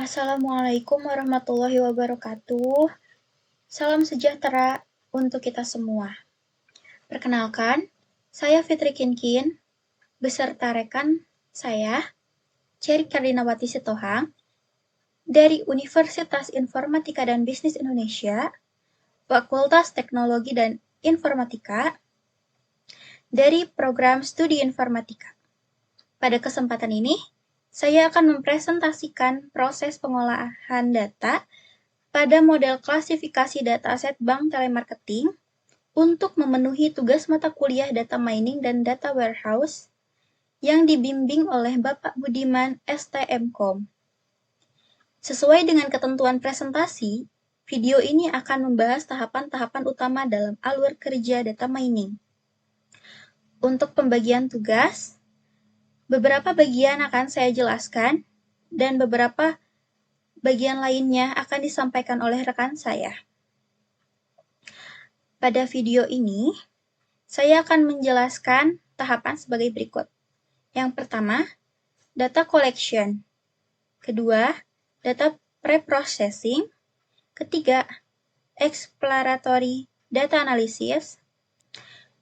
Assalamualaikum warahmatullahi wabarakatuh. Salam sejahtera untuk kita semua. Perkenalkan, saya Fitri Kinkin, beserta rekan saya, Cherry Kardinawati Sitohang, dari Universitas Informatika dan Bisnis Indonesia, Fakultas Teknologi dan Informatika, dari Program Studi Informatika. Pada kesempatan ini, saya akan mempresentasikan proses pengolahan data pada model klasifikasi dataset bank telemarketing untuk memenuhi tugas mata kuliah data mining dan data warehouse yang dibimbing oleh Bapak Budiman STMkom. Sesuai dengan ketentuan presentasi, video ini akan membahas tahapan-tahapan utama dalam alur kerja data mining. Untuk pembagian tugas, beberapa bagian akan saya jelaskan dan beberapa bagian lainnya akan disampaikan oleh rekan saya. Pada video ini, saya akan menjelaskan tahapan sebagai berikut. Yang pertama, data collection. Kedua, data preprocessing. Ketiga, exploratory data analysis.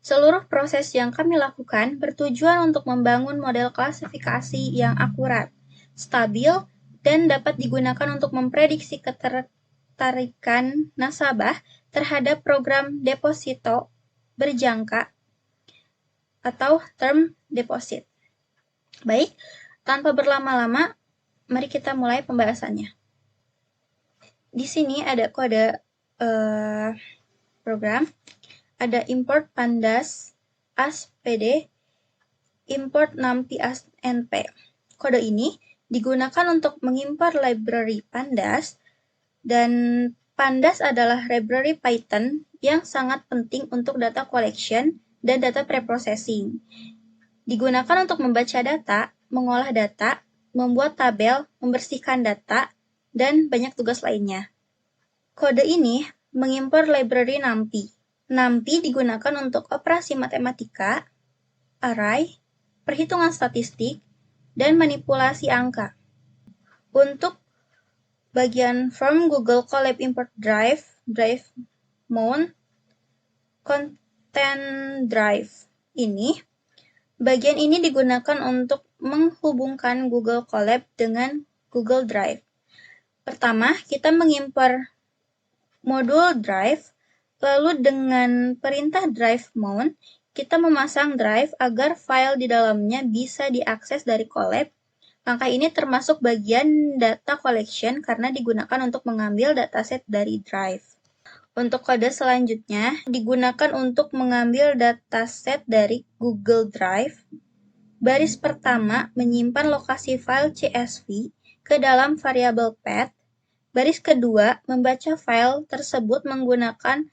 Seluruh proses yang kami lakukan bertujuan untuk membangun model klasifikasi yang akurat, stabil, dan dapat digunakan untuk memprediksi ketertarikan nasabah terhadap program deposito berjangka atau term deposit. Baik, tanpa berlama-lama, mari kita mulai pembahasannya. Di sini ada kode program. Ada import pandas as pd, import numpy as np. Kode ini digunakan untuk mengimpor library pandas, dan pandas adalah library Python yang sangat penting untuk data collection dan data preprocessing. Digunakan untuk membaca data, mengolah data, membuat tabel, membersihkan data, dan banyak tugas lainnya. Kode ini mengimpor library numpy. NumPy digunakan untuk operasi matematika, array, perhitungan statistik, dan manipulasi angka. Untuk bagian from Google Colab import drive mount, content drive bagian ini digunakan untuk menghubungkan Google Colab dengan Google Drive. Pertama, kita mengimpor modul drive. Lalu dengan perintah drive mount, kita memasang drive agar file di dalamnya bisa diakses dari Colab. Langkah ini termasuk bagian data collection karena digunakan untuk mengambil dataset dari drive. Untuk kode selanjutnya, digunakan untuk mengambil dataset dari Google Drive. Baris pertama menyimpan lokasi file CSV ke dalam variabel path. Baris kedua membaca file tersebut menggunakan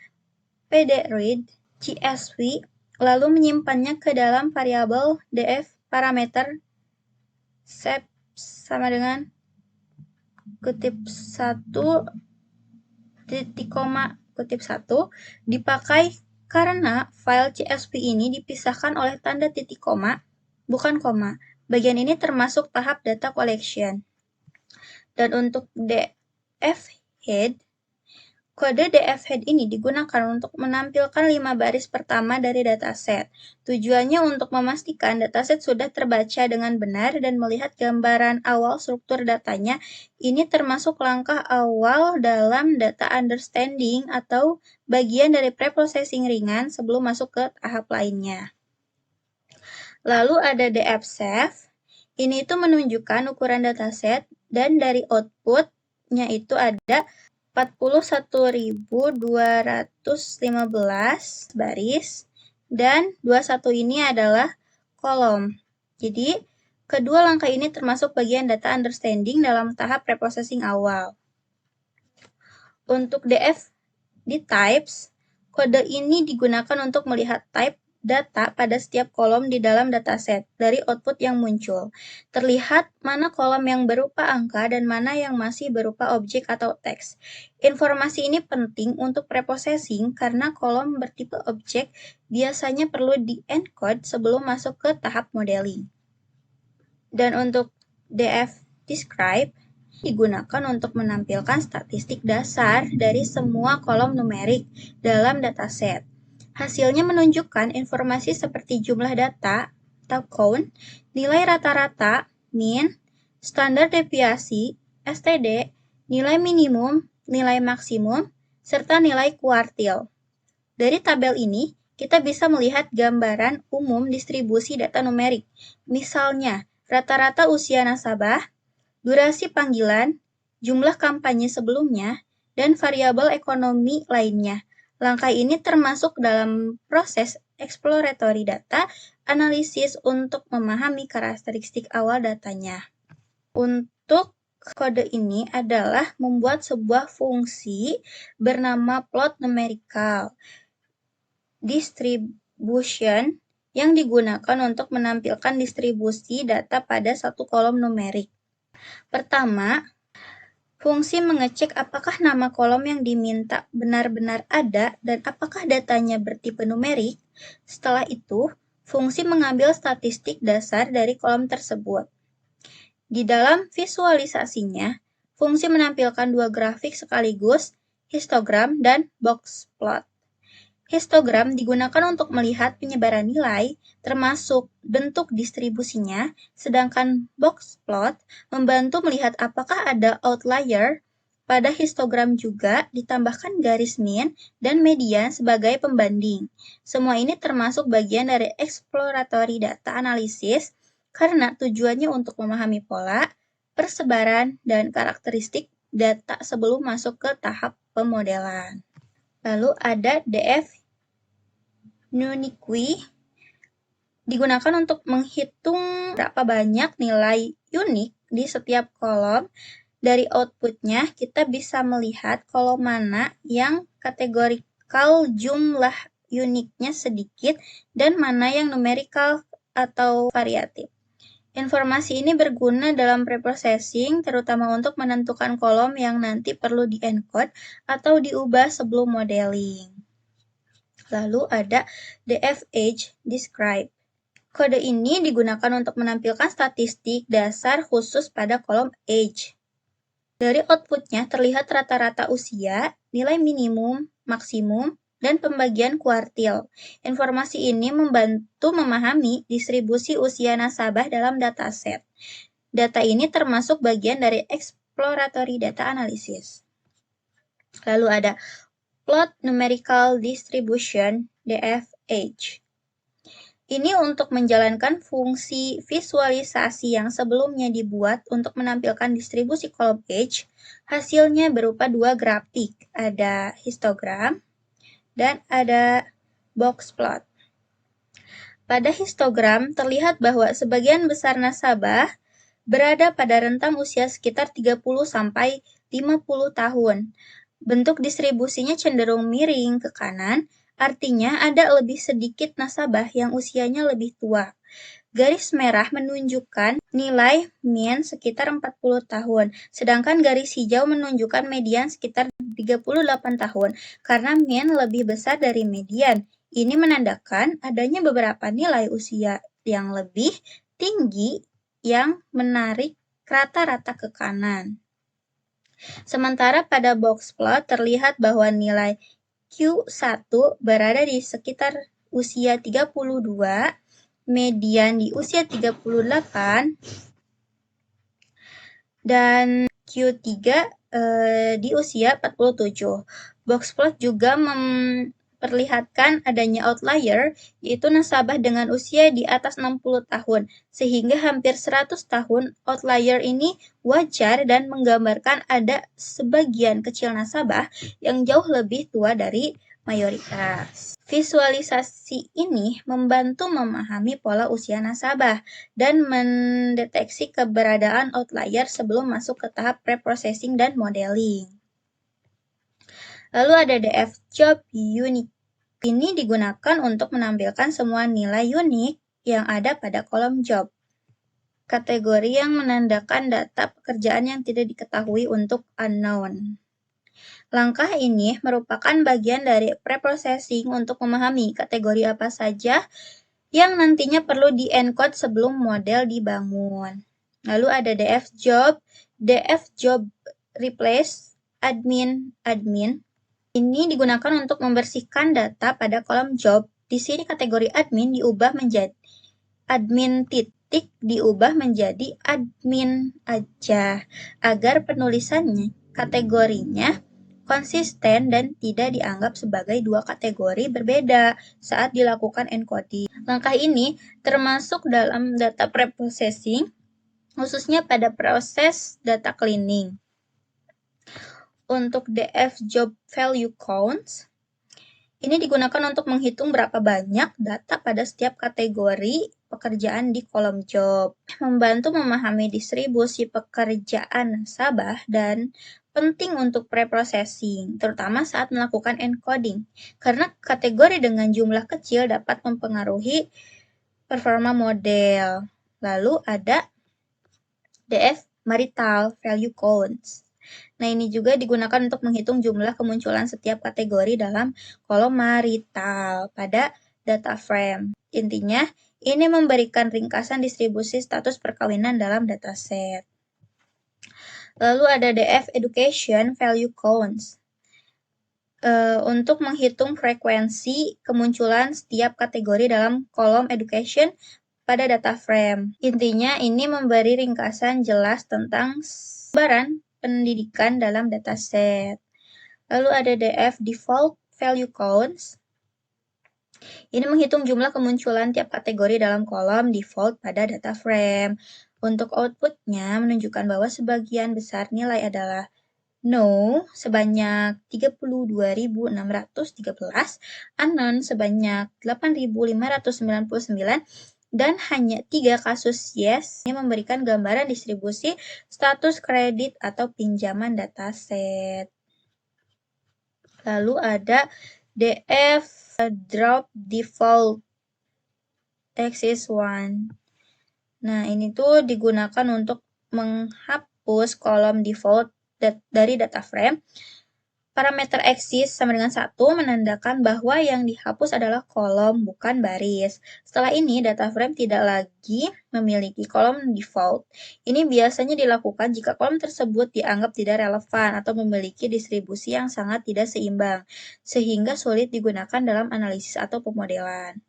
pdread CSV, lalu menyimpannya ke dalam variabel df parameter sep sama dengan kutip 1 titik koma kutip 1 dipakai karena file CSV ini dipisahkan oleh tanda titik koma, bukan koma. Bagian ini termasuk tahap data collection. Dan untuk df head, kode df head ini digunakan untuk menampilkan 5 baris pertama dari dataset. Tujuannya untuk memastikan dataset sudah terbaca dengan benar dan melihat gambaran awal struktur datanya. Ini termasuk langkah awal dalam data understanding atau bagian dari preprocessing ringan sebelum masuk ke tahap lainnya. Lalu ada df save. Ini itu menunjukkan ukuran dataset dan dari output-nya itu ada 41.215 baris, dan 21 ini adalah kolom. Jadi, kedua langkah ini termasuk bagian data understanding dalam tahap preprocessing awal. Untuk df di types, kode ini digunakan untuk melihat type data pada setiap kolom di dalam dataset dari output yang muncul. Terlihat mana kolom yang berupa angka dan mana yang masih berupa objek atau teks. Informasi ini penting untuk preprocessing karena kolom bertipe objek biasanya perlu di-encode sebelum masuk ke tahap modeling. Dan untuk df describe, digunakan untuk menampilkan statistik dasar dari semua kolom numerik dalam dataset. Hasilnya menunjukkan informasi seperti jumlah data atau count, nilai rata-rata, mean, standar deviasi, STD, nilai minimum, nilai maksimum, serta nilai kuartil. Dari tabel ini, kita bisa melihat gambaran umum distribusi data numerik. Misalnya, rata-rata usia nasabah, durasi panggilan, jumlah kampanye sebelumnya, dan variabel ekonomi lainnya. Langkah ini termasuk dalam proses exploratory data analisis untuk memahami karakteristik awal datanya. Untuk kode ini adalah membuat sebuah fungsi bernama plot numerical distribution yang digunakan untuk menampilkan distribusi data pada satu kolom numerik. Pertama, fungsi mengecek apakah nama kolom yang diminta benar-benar ada dan apakah datanya bertipe numerik. Setelah itu, fungsi mengambil statistik dasar dari kolom tersebut. Di dalam visualisasinya, fungsi menampilkan dua grafik sekaligus, histogram dan box plot. Histogram digunakan untuk melihat penyebaran nilai, termasuk bentuk distribusinya, sedangkan box plot membantu melihat apakah ada outlier. Pada histogram juga ditambahkan garis mean dan median sebagai pembanding. Semua ini termasuk bagian dari exploratory data analysis karena tujuannya untuk memahami pola, persebaran, dan karakteristik data sebelum masuk ke tahap pemodelan. Lalu ada DF unique digunakan untuk menghitung berapa banyak nilai unik di setiap kolom. Dari outputnya, kita bisa melihat kolom mana yang kategorikal jumlah uniknya sedikit dan mana yang numerikal atau variatif. Informasi ini berguna dalam preprocessing, terutama untuk menentukan kolom yang nanti perlu di-encode atau diubah sebelum modeling. Lalu ada DF-Age Describe. Kode ini digunakan untuk menampilkan statistik dasar khusus pada kolom age. Dari outputnya terlihat rata-rata usia, nilai minimum, maksimum, dan pembagian kuartil. Informasi ini membantu memahami distribusi usia nasabah dalam dataset. Data ini termasuk bagian dari exploratory data analysis. Lalu ada Plot Numerical Distribution DFH. Ini untuk menjalankan fungsi visualisasi yang sebelumnya dibuat untuk menampilkan distribusi kolom age. Hasilnya berupa dua grafik, ada histogram dan ada box plot. Pada histogram terlihat bahwa sebagian besar nasabah berada pada rentang usia sekitar 30 sampai 50 tahun. Bentuk distribusinya cenderung miring ke kanan, artinya ada lebih sedikit nasabah yang usianya lebih tua. Garis merah menunjukkan nilai mean sekitar 40 tahun, sedangkan garis hijau menunjukkan median sekitar 38 tahun, karena mean lebih besar dari median. Ini menandakan adanya beberapa nilai usia yang lebih tinggi yang menarik rata-rata ke kanan. Sementara pada box plot terlihat bahwa nilai Q1 berada di sekitar usia 32, median di usia 38, dan Q3 di usia 47. Box plot juga memperlihatkan adanya outlier, yaitu nasabah dengan usia di atas 60 tahun, sehingga hampir 100 tahun. Outlier ini wajar dan menggambarkan ada sebagian kecil nasabah yang jauh lebih tua dari mayoritas. Visualisasi ini membantu memahami pola usia nasabah dan mendeteksi keberadaan outlier sebelum masuk ke tahap preprocessing dan modeling. Lalu ada DF Job Unique. Ini digunakan untuk menampilkan semua nilai unik yang ada pada kolom job. Kategori yang menandakan data pekerjaan yang tidak diketahui untuk unknown. Langkah ini merupakan bagian dari preprocessing untuk memahami kategori apa saja yang nantinya perlu di-encode sebelum model dibangun. Lalu ada DF Job df job replace admin. Ini digunakan untuk membersihkan data pada kolom job. Di sini kategori admin diubah menjadi admin titik diubah menjadi admin aja agar penulisannya kategorinya konsisten dan tidak dianggap sebagai dua kategori berbeda saat dilakukan encoding. Langkah ini termasuk dalam data preprocessing, khususnya pada proses data cleaning. Untuk df job value counts, ini digunakan untuk menghitung berapa banyak data pada setiap kategori pekerjaan di kolom job, membantu memahami distribusi pekerjaan nasabah dan penting untuk preprocessing, terutama saat melakukan encoding, karena kategori dengan jumlah kecil dapat mempengaruhi performa model. Lalu ada df marital value counts. Nah, ini juga digunakan untuk menghitung jumlah kemunculan setiap kategori dalam kolom marital pada data frame. Intinya, ini memberikan ringkasan distribusi status perkawinan dalam dataset. Lalu ada df education value counts. Untuk menghitung frekuensi kemunculan setiap kategori dalam kolom education pada data frame. Intinya, ini memberi ringkasan jelas tentang sebaran pendidikan dalam dataset. Lalu ada df default value counts. Ini menghitung jumlah kemunculan tiap kategori dalam kolom default pada data frame. Untuk outputnya menunjukkan bahwa sebagian besar nilai adalah no sebanyak 32.613, unknown sebanyak 8.599, dan hanya 3 kasus yes. Ini memberikan gambaran distribusi status kredit atau pinjaman dataset. Lalu ada df drop default axis 1. Nah, ini tuh digunakan untuk menghapus kolom default dari data frame. Parameter axis sama dengan 1 menandakan bahwa yang dihapus adalah kolom, bukan baris. Setelah ini, data frame tidak lagi memiliki kolom default. Ini biasanya dilakukan jika kolom tersebut dianggap tidak relevan atau memiliki distribusi yang sangat tidak seimbang, sehingga sulit digunakan dalam analisis atau pemodelan.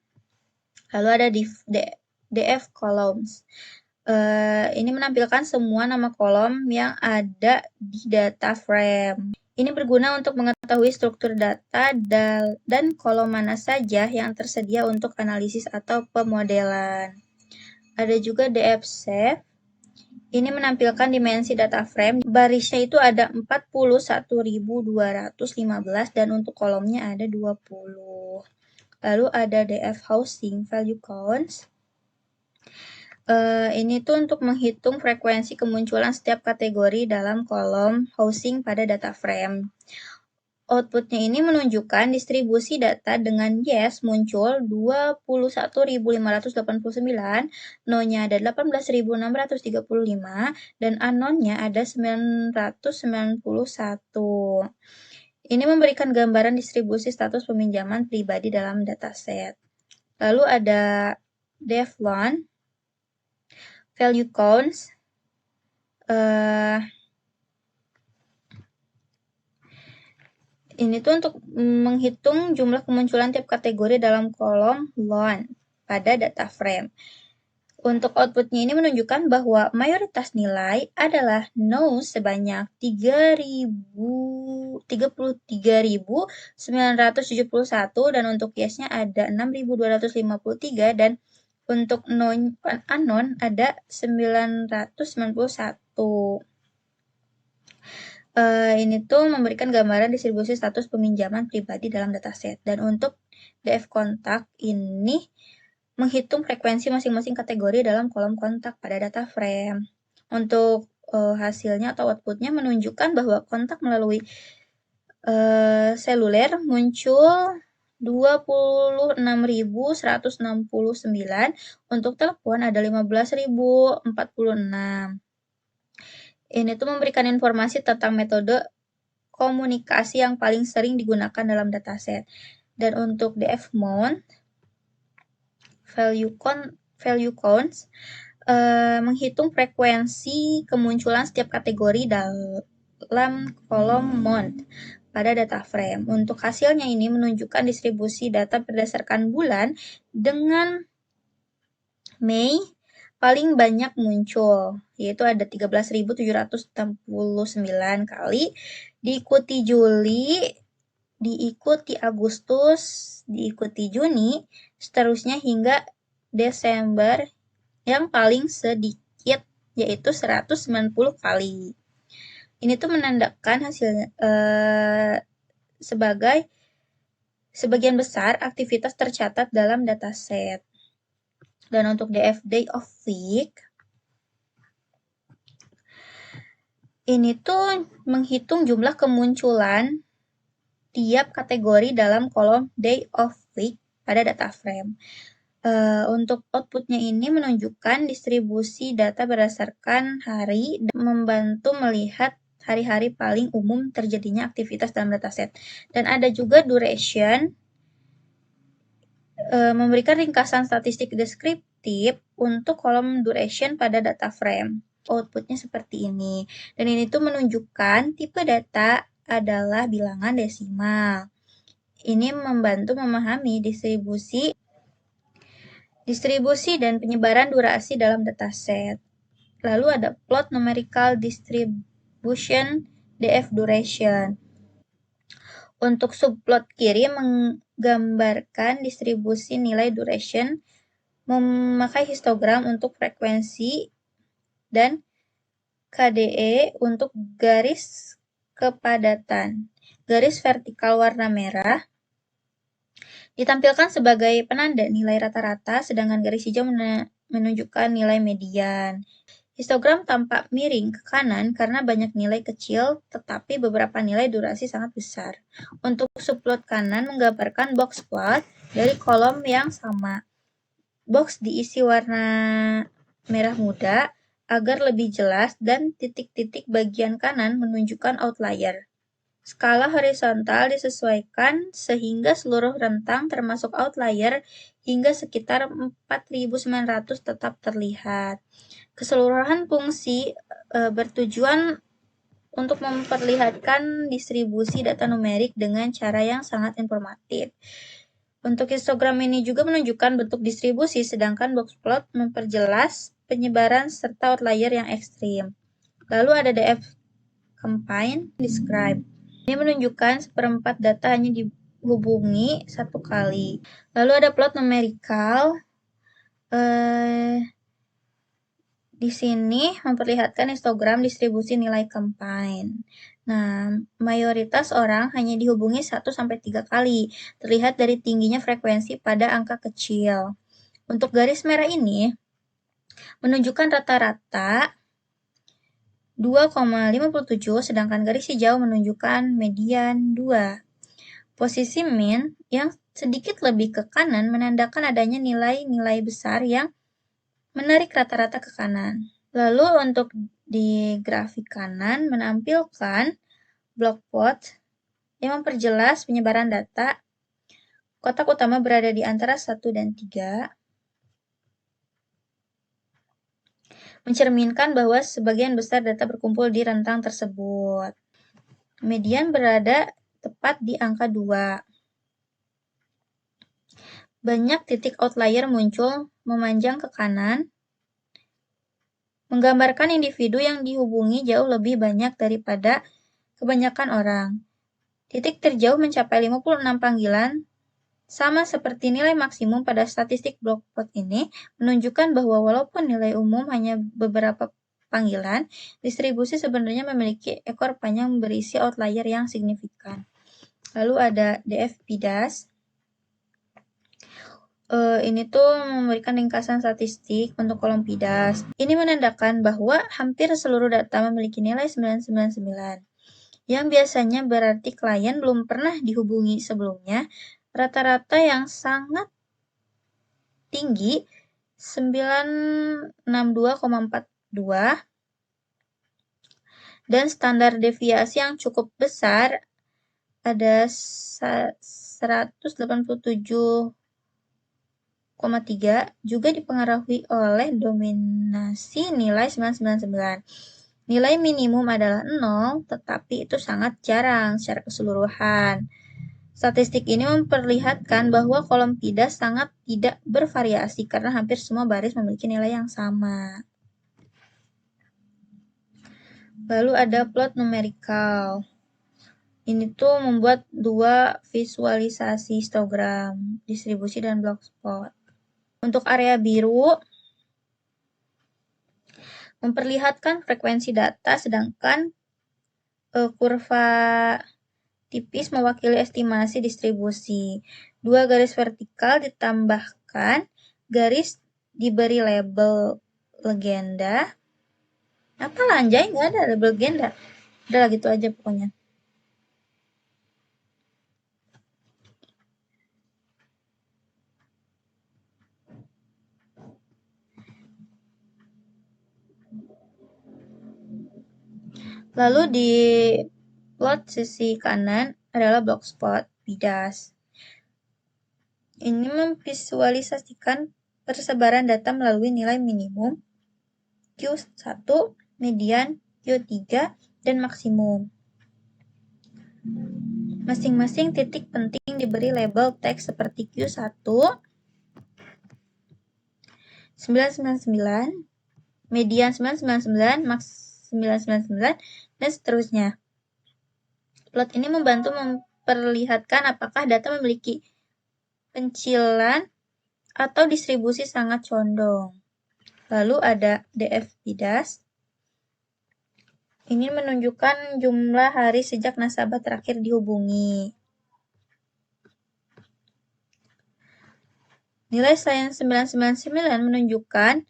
Lalu ada df columns. Ini menampilkan semua nama kolom yang ada di data frame. Ini berguna untuk mengetahui struktur data dan kolom mana saja yang tersedia untuk analisis atau pemodelan. Ada juga df save. Ini menampilkan dimensi data frame. Barisnya itu ada 41.215 dan untuk kolomnya ada 20. Lalu ada df housing value counts. Ini tuh untuk menghitung frekuensi kemunculan setiap kategori dalam kolom housing pada data frame. Outputnya ini menunjukkan distribusi data dengan yes muncul 21.589, no-nya ada 18.635, dan unknown-nya ada 991. Ini memberikan gambaran distribusi status peminjaman pribadi dalam dataset. Lalu ada def loan value counts. Ini tuh untuk menghitung jumlah kemunculan tiap kategori dalam kolom loan pada data frame. Untuk outputnya ini menunjukkan bahwa mayoritas nilai adalah no sebanyak 33.971 dan untuk yes-nya ada 6.253 dan untuk unknown ada 991. Ini tuh memberikan gambaran distribusi status peminjaman pribadi dalam dataset. Dan untuk df kontak ini menghitung frekuensi masing-masing kategori dalam kolom kontak pada data frame. Untuk hasilnya atau outputnya menunjukkan bahwa kontak melalui seluler muncul 26.169, untuk telepon ada 15.046. Ini tuh memberikan informasi tentang metode komunikasi yang paling sering digunakan dalam dataset. Dan untuk df mount value counts, menghitung frekuensi kemunculan setiap kategori dalam kolom month pada data frame. Untuk hasilnya ini menunjukkan distribusi data berdasarkan bulan dengan Mei paling banyak muncul, yaitu ada 13.769 kali, diikuti Juli, diikuti Agustus, diikuti Juni, seterusnya hingga Desember yang paling sedikit, yaitu 190 kali. Ini tuh menandakan hasilnya sebagai sebagian besar aktivitas tercatat dalam dataset. Dan untuk DF Day of Week, ini tuh menghitung jumlah kemunculan tiap kategori dalam kolom Day of Week pada data frame. Untuk outputnya ini menunjukkan distribusi data berdasarkan hari dan membantu melihat hari-hari paling umum terjadinya aktivitas dalam dataset. Dan ada juga duration, memberikan ringkasan statistik deskriptif untuk kolom duration pada data frame. Outputnya seperti ini. Dan ini tuh menunjukkan tipe data adalah bilangan desimal. Ini membantu memahami distribusi dan penyebaran durasi dalam dataset. Lalu ada plot numerical distribution DF duration. Untuk subplot kiri menggambarkan distribusi nilai duration memakai histogram untuk frekuensi dan KDE untuk garis kepadatan. Garis vertikal warna merah ditampilkan sebagai penanda nilai rata-rata, sedangkan garis hijau menunjukkan nilai median. Histogram tampak miring ke kanan karena banyak nilai kecil, tetapi beberapa nilai durasi sangat besar. Untuk subplot kanan menggambarkan box plot dari kolom yang sama. Box diisi warna merah muda agar lebih jelas dan titik-titik bagian kanan menunjukkan outlier. Skala horizontal disesuaikan sehingga seluruh rentang termasuk outlier hingga sekitar 4.900 tetap terlihat. Keseluruhan fungsi bertujuan untuk memperlihatkan distribusi data numerik dengan cara yang sangat informatif. Untuk histogram ini juga menunjukkan bentuk distribusi, sedangkan box plot memperjelas penyebaran serta outlier yang ekstrim. Lalu ada DF combine describe. Ini menunjukkan seperempat data hanya dihubungi satu kali. Lalu ada plot numerical. Di sini memperlihatkan histogram distribusi nilai combine. Nah, mayoritas orang hanya dihubungi 1-3 kali, terlihat dari tingginya frekuensi pada angka kecil. Untuk garis merah ini menunjukkan rata-rata 2,57, sedangkan garis hijau menunjukkan median 2. Posisi min yang sedikit lebih ke kanan menandakan adanya nilai-nilai besar yang menarik rata-rata ke kanan. Lalu untuk di grafik kanan menampilkan block plot yang memperjelas penyebaran data. Kotak utama berada di antara 1 dan 3. Mencerminkan bahwa sebagian besar data berkumpul di rentang tersebut. Median berada tepat di angka 2. Banyak titik outlier muncul memanjang ke kanan, menggambarkan individu yang dihubungi jauh lebih banyak daripada kebanyakan orang. Titik terjauh mencapai 56 panggilan, sama seperti nilai maksimum pada statistik block plot ini, menunjukkan bahwa walaupun nilai umum hanya beberapa panggilan, distribusi sebenarnya memiliki ekor panjang berisi outlier yang signifikan. Lalu ada DF PIDAS. Ini tuh memberikan ringkasan statistik untuk kolom PIDAS. Ini menandakan bahwa hampir seluruh data memiliki nilai 999, yang biasanya berarti klien belum pernah dihubungi sebelumnya. Rata-rata yang sangat tinggi 962,42 dan standar deviasi yang cukup besar ada 187,5 juga dipengaruhi oleh dominasi nilai 999. Nilai minimum adalah 0, tetapi itu sangat jarang secara keseluruhan. Statistik ini memperlihatkan bahwa kolom PIDAS sangat tidak bervariasi karena hampir semua baris memiliki nilai yang sama. Lalu ada plot numerikal. Ini tuh membuat dua visualisasi histogram, distribusi dan block spot. Untuk area biru, memperlihatkan frekuensi data, sedangkan kurva tipis mewakili estimasi distribusi. Dua garis vertikal ditambahkan, garis diberi label legenda. Apa anjay? Nggak ada label legenda. Udah gitu aja pokoknya. Lalu di plot sisi kanan adalah block spot PIDAS. Ini memvisualisasikan persebaran data melalui nilai minimum, Q1, median, Q3, dan maksimum. Masing-masing titik penting diberi label teks seperti Q1, 999, median 999, max 999, dan seterusnya. Plot ini membantu memperlihatkan apakah data memiliki pencilan atau distribusi sangat condong. Lalu ada DF PIDAS. Ini menunjukkan jumlah hari sejak nasabah terakhir dihubungi. Nilai selain 999 menunjukkan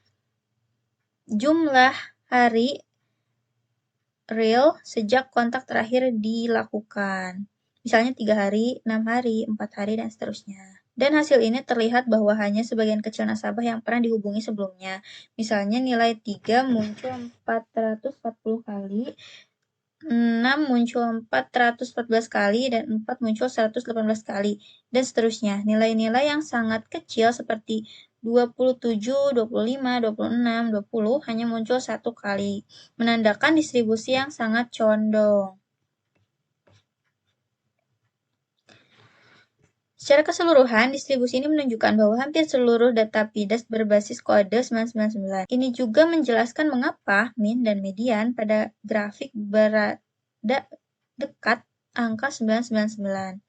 jumlah hari real sejak kontak terakhir dilakukan. Misalnya 3 hari, 6 hari, 4 hari, dan seterusnya. Dan hasil ini terlihat bahwa hanya sebagian kecil nasabah yang pernah dihubungi sebelumnya. Misalnya nilai 3 muncul 440 kali, 6 muncul 414 kali, dan 4 muncul 118 kali, dan seterusnya. Nilai-nilai yang sangat kecil seperti 27, 25, 26, 20 hanya muncul 1 kali, menandakan distribusi yang sangat condong. Secara keseluruhan, distribusi ini menunjukkan bahwa hampir seluruh data PIDAS berbasis kode 999. Ini juga menjelaskan mengapa min dan median pada grafik berada dekat angka 999.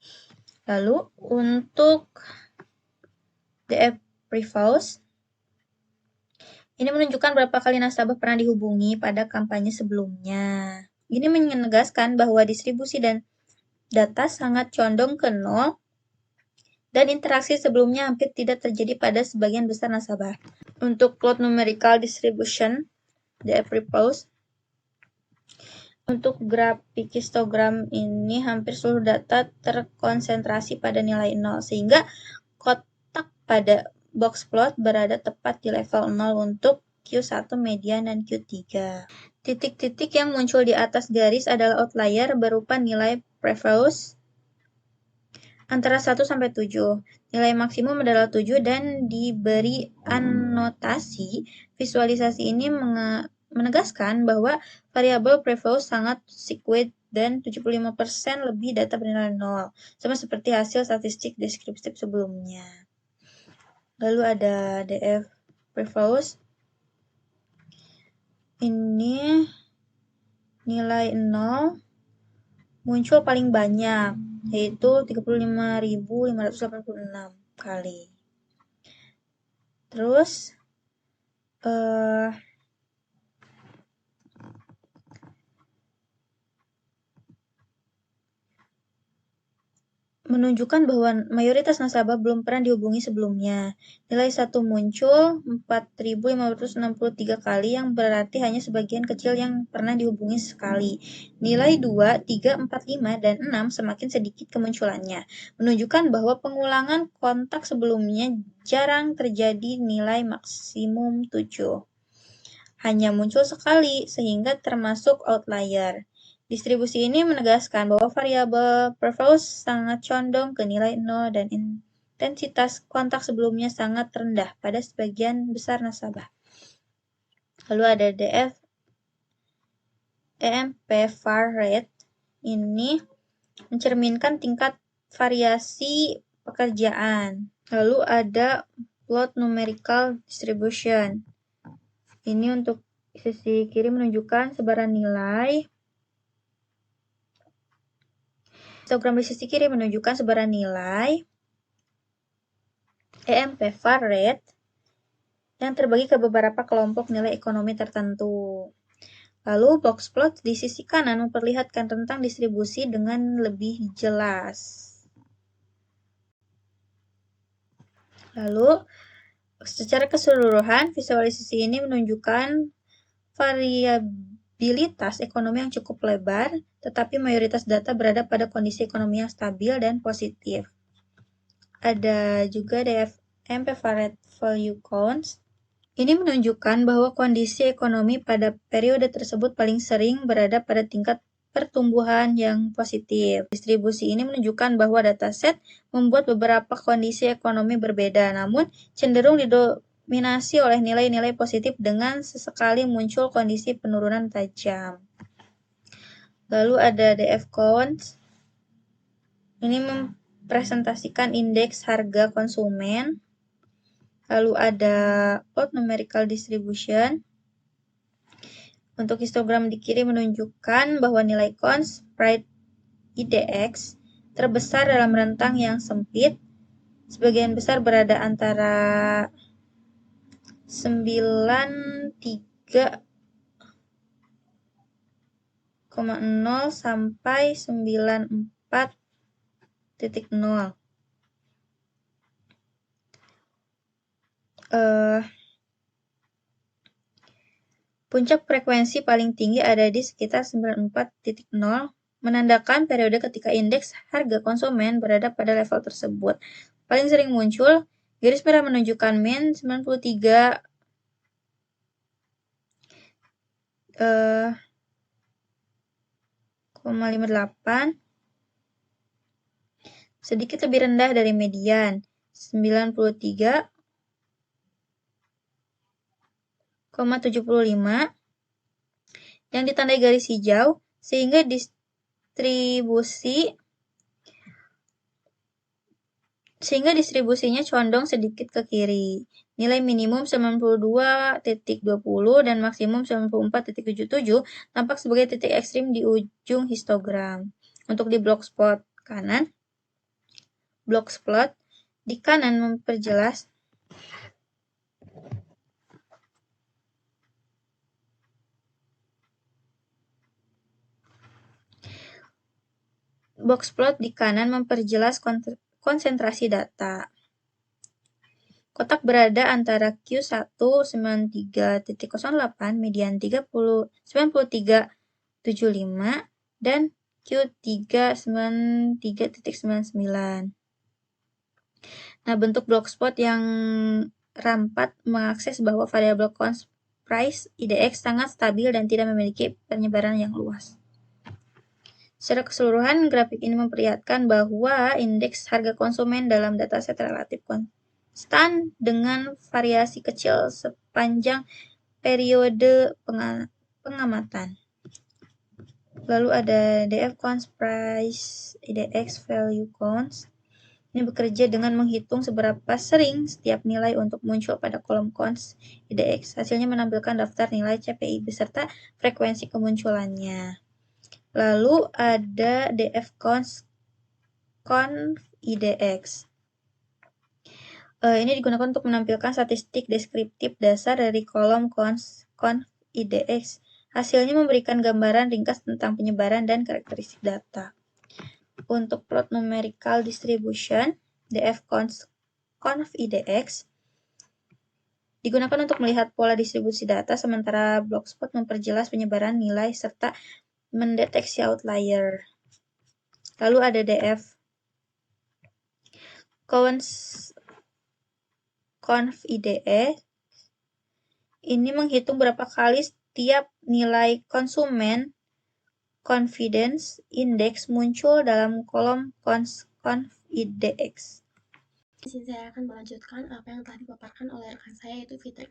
Lalu, untuk DF Prevost, ini menunjukkan berapa kali nasabah pernah dihubungi pada kampanye sebelumnya. Ini menegaskan bahwa distribusi dan data sangat condong ke 0, dan interaksi sebelumnya hampir tidak terjadi pada sebagian besar nasabah. Untuk plot numerical distribution, DF Prevost, untuk grafik histogram ini hampir seluruh data terkonsentrasi pada nilai 0, sehingga kotak pada box plot berada tepat di level 0 untuk Q1, median, dan Q3. Titik-titik yang muncul di atas garis adalah outlier berupa nilai Prevost antara 1 sampai 7. Nilai maksimum adalah 7 dan diberi anotasi. Visualisasi ini menegaskan bahwa variabel Prevost sangat squid dan 75% lebih data bernilai 0, sama seperti hasil statistik deskriptif sebelumnya. Lalu ada DF Prevost. Ini nilai 0 muncul paling banyak, yaitu 35.586 kali. Terus menunjukkan bahwa mayoritas nasabah belum pernah dihubungi sebelumnya. Nilai 1 muncul 4.563 kali, yang berarti hanya sebagian kecil yang pernah dihubungi sekali. Nilai 2, 3, 4, 5, dan 6 semakin sedikit kemunculannya, menunjukkan bahwa pengulangan kontak sebelumnya jarang terjadi. Nilai maksimum 7 hanya muncul sekali, sehingga termasuk outlier. Distribusi ini menegaskan bahwa variabel Prevost sangat condong ke nilai 0 dan intensitas kontak sebelumnya sangat rendah pada sebagian besar nasabah. Lalu ada DF EMP VAR rate. Ini mencerminkan tingkat variasi pekerjaan. Lalu ada plot numerical distribution. Ini untuk sisi kiri menunjukkan sebaran nilai. Histogram di sisi kiri menunjukkan sebaran nilai EMP VAR rate yang terbagi ke beberapa kelompok nilai ekonomi tertentu. Lalu box plot di sisi kanan memperlihatkan rentang distribusi dengan lebih jelas. Lalu, secara keseluruhan, visualisasi ini menunjukkan variabilitas ekonomi yang cukup lebar, tetapi mayoritas data berada pada kondisi ekonomi yang stabil dan positif. Ada juga DFMP Varied Value Counts. Ini menunjukkan bahwa kondisi ekonomi pada periode tersebut paling sering berada pada tingkat pertumbuhan yang positif. Distribusi ini menunjukkan bahwa dataset membuat beberapa kondisi ekonomi berbeda, namun cenderung didominasi oleh nilai-nilai positif dengan sesekali muncul kondisi penurunan tajam. Lalu ada DF Counts. Ini mempresentasikan indeks harga konsumen. Lalu ada plot numerical distribution. Untuk histogram di kiri menunjukkan bahwa nilai cons price IDX terbesar dalam rentang yang sempit. Sebagian besar berada antara 93,0 sampai 94,0. Puncak frekuensi paling tinggi ada di sekitar 94,0, menandakan periode ketika indeks harga konsumen berada pada level tersebut. Paling sering muncul, garis merah menunjukkan min 93,58, sedikit lebih rendah dari median, 93,75, yang ditandai garis hijau, sehingga distribusinya condong sedikit ke kiri. Nilai minimum 92,20 dan maksimum 94,77 tampak sebagai titik ekstrim di ujung histogram. Untuk di box plot di kanan memperjelas konsentrasi data. Kotak berada antara Q1 93.08, median 93.75, dan Q3 93.99. Nah, bentuk blogspot yang rapat mengakses bahwa variabel cons price IDX sangat stabil dan tidak memiliki penyebaran yang luas. Secara keseluruhan, grafik ini memperlihatkan bahwa indeks harga konsumen dalam dataset relatif konstan dengan variasi kecil sepanjang periode pengamatan. Lalu ada DF Cons Price IDX Value Cons. Ini bekerja dengan menghitung seberapa sering setiap nilai untuk muncul pada kolom cons IDX. Hasilnya menampilkan daftar nilai CPI beserta frekuensi kemunculannya. Lalu ada DF Conf IDX. Ini digunakan untuk menampilkan statistik deskriptif dasar dari kolom conf IDX. Hasilnya memberikan gambaran ringkas tentang penyebaran dan karakteristik data. Untuk plot numerical distribution, DF Conf IDX digunakan untuk melihat pola distribusi data, sementara Blockspot memperjelas penyebaran nilai serta mendeteksi outlier. Lalu ada DF Conf IDX. Ini menghitung berapa kali setiap nilai konsumen confidence index muncul dalam kolom conf IDX. Di sini saya akan melanjutkan apa yang telah dipaparkan oleh rekan saya yaitu Fitri.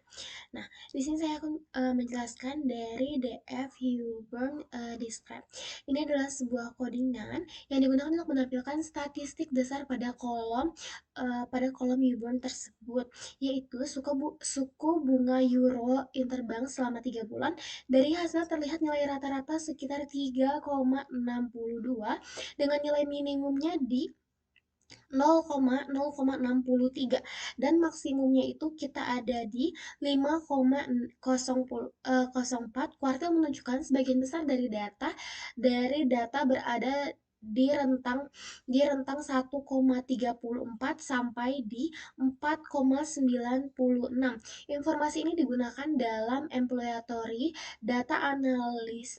Nah, di sini saya akan menjelaskan dari DF Huburn Describe. Ini adalah sebuah codingan yang digunakan untuk menampilkan statistik dasar pada kolom Huburn tersebut, yaitu suku bunga euro interbank selama 3 bulan. Dari hasil terlihat nilai rata-rata sekitar 3,62 dengan nilai minimumnya di 0,063 dan maksimumnya itu kita ada di 5,04. Kuartil menunjukkan sebagian besar dari data berada di rentang 1,34 sampai di 4,96. Informasi ini digunakan dalam employatory data analis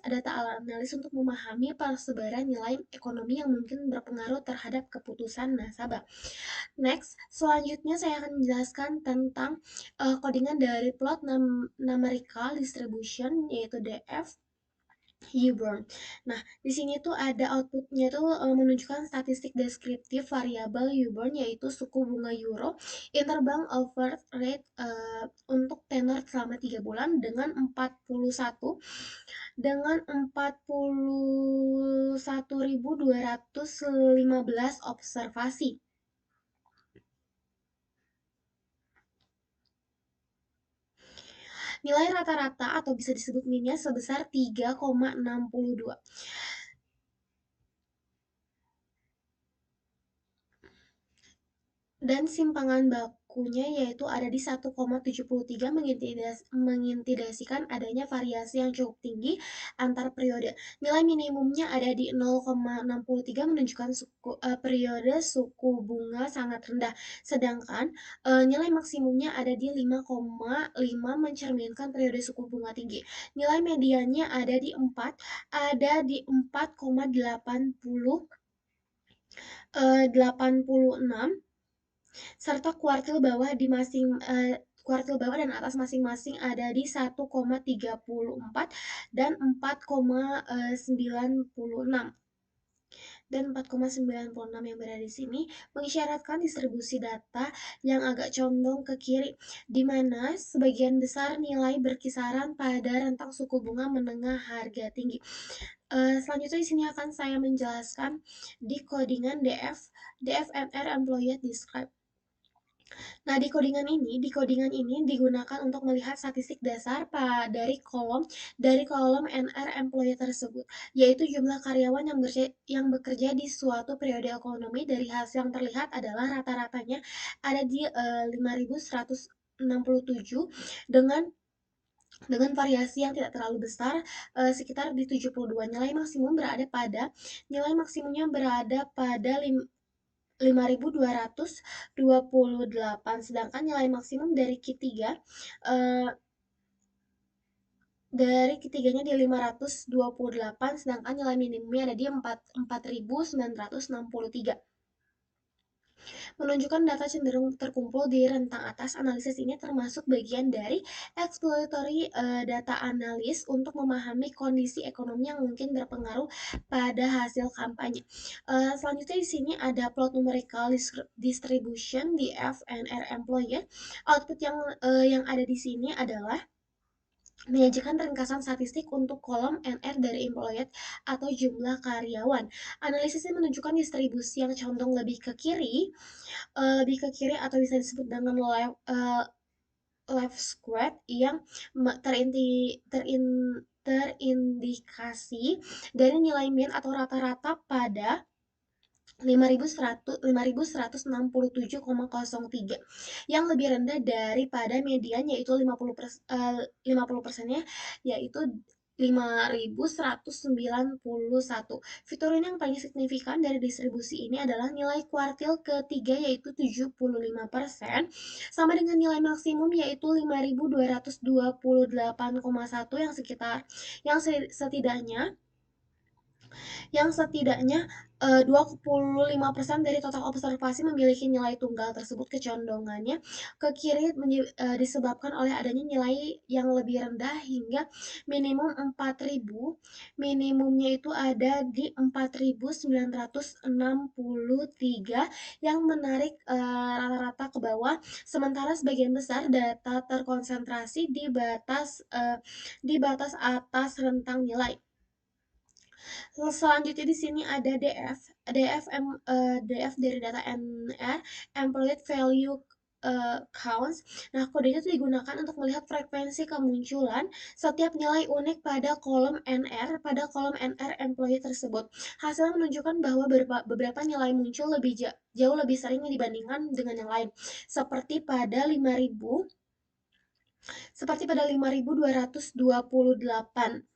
untuk memahami persebaran nilai ekonomi yang mungkin berpengaruh terhadap keputusan nasabah. Next, selanjutnya saya akan menjelaskan tentang codingan dari plot numerical distribution yaitu DF Huburn. Nah, di sini tuh ada outputnya tuh menunjukkan statistik deskriptif variabel Huburn yaitu suku bunga euro interbank over rate untuk tenor selama 3 bulan dengan 41.215 observasi. Nilai rata-rata atau bisa disebut minnya sebesar 3,62. Dan simpangan bakunya yaitu ada di 1,73 mengintimidasikan adanya variasi yang cukup tinggi antar periode. Nilai minimumnya ada di 0,63 menunjukkan periode suku bunga sangat rendah, sedangkan nilai maksimumnya ada di 5,5 mencerminkan periode suku bunga tinggi. Nilai mediannya ada di 4, ada di 4,86 serta kuartil bawah dan atas masing-masing ada di 1,34 dan 4,96 dan 4,96 yang berada di sini mengisyaratkan distribusi data yang agak condong ke kiri, di mana sebagian besar nilai berkisaran pada rentang suku bunga menengah harga tinggi. Selanjutnya di sini akan saya menjelaskan di codingan DFMR Employee Describe. Nah, di codingan ini digunakan untuk melihat statistik dasar dari kolom NR employee tersebut, yaitu jumlah karyawan yang bekerja di suatu periode ekonomi. Dari hasil yang terlihat adalah rata-ratanya ada di 5.167 dengan variasi yang tidak terlalu besar, sekitar di 72. Nilai maksimumnya berada pada 5.228, sedangkan nilai maksimum dari ketiganya di 528, sedangkan nilai minimumnya ada di 4.963. Menunjukkan data cenderung terkumpul di rentang atas. Analisis ini termasuk bagian dari exploratory data analis untuk memahami kondisi ekonomi yang mungkin berpengaruh pada hasil kampanye. Selanjutnya di sini ada plot numerical distribution di FNR employee. Output yang ada di sini adalah menyajikan ringkasan statistik untuk kolom NR dari employee atau jumlah karyawan. Analisisnya menunjukkan distribusi yang condong atau bisa disebut dengan left square yang terindikasi dari nilai mean atau rata-rata pada 5.167,03 yang lebih rendah daripada median yaitu 50%-nya yaitu 5.191. Fitur ini yang paling signifikan dari distribusi ini adalah nilai kuartil ketiga yaitu 75% sama dengan nilai maksimum yaitu 5.228,1 yang setidaknya yang setidaknya 25% dari total observasi memiliki nilai tunggal tersebut. Kecondongannya ke kiri disebabkan oleh adanya nilai yang lebih rendah hingga minimum 4.000. Minimumnya itu ada di 4.963 yang menarik rata-rata ke bawah, sementara sebagian besar data terkonsentrasi di batas atas rentang nilai. Selanjutnya di sini ada DF. DF dari data NR, Employed Value Counts. Nah, kodenya itu digunakan untuk melihat frekuensi kemunculan setiap nilai unik pada kolom NR employee tersebut. Hasilnya menunjukkan bahwa beberapa nilai muncul jauh lebih sering dibandingkan dengan yang lain. Seperti pada 5.228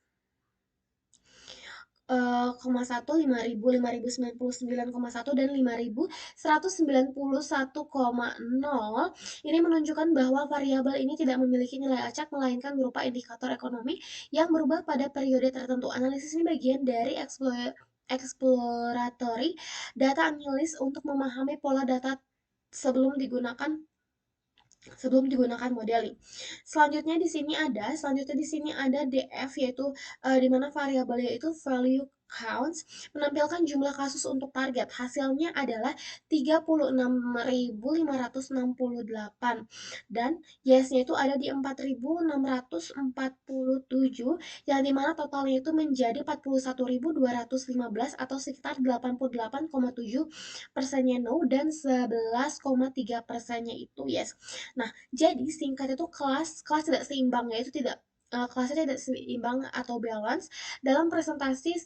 koma satu, 5.999,1 dan 5.191,0. Ini menunjukkan bahwa variabel ini tidak memiliki nilai acak melainkan berupa indikator ekonomi yang berubah pada periode tertentu. Analisis ini bagian dari exploratory data analysis untuk memahami pola data sebelum digunakan modeling. Selanjutnya di sini ada DF, yaitu di mana variabelnya itu value counts, menampilkan jumlah kasus untuk target. Hasilnya adalah 36.568 dan yes-nya itu ada di 4.647, yang dimana totalnya itu menjadi 41.215 atau sekitar 88,7%-nya no dan 11,3%-nya itu yes. Nah, jadi singkat itu kelas tidak seimbang, yaitu kelasnya tidak seimbang atau balance. Dalam presentasi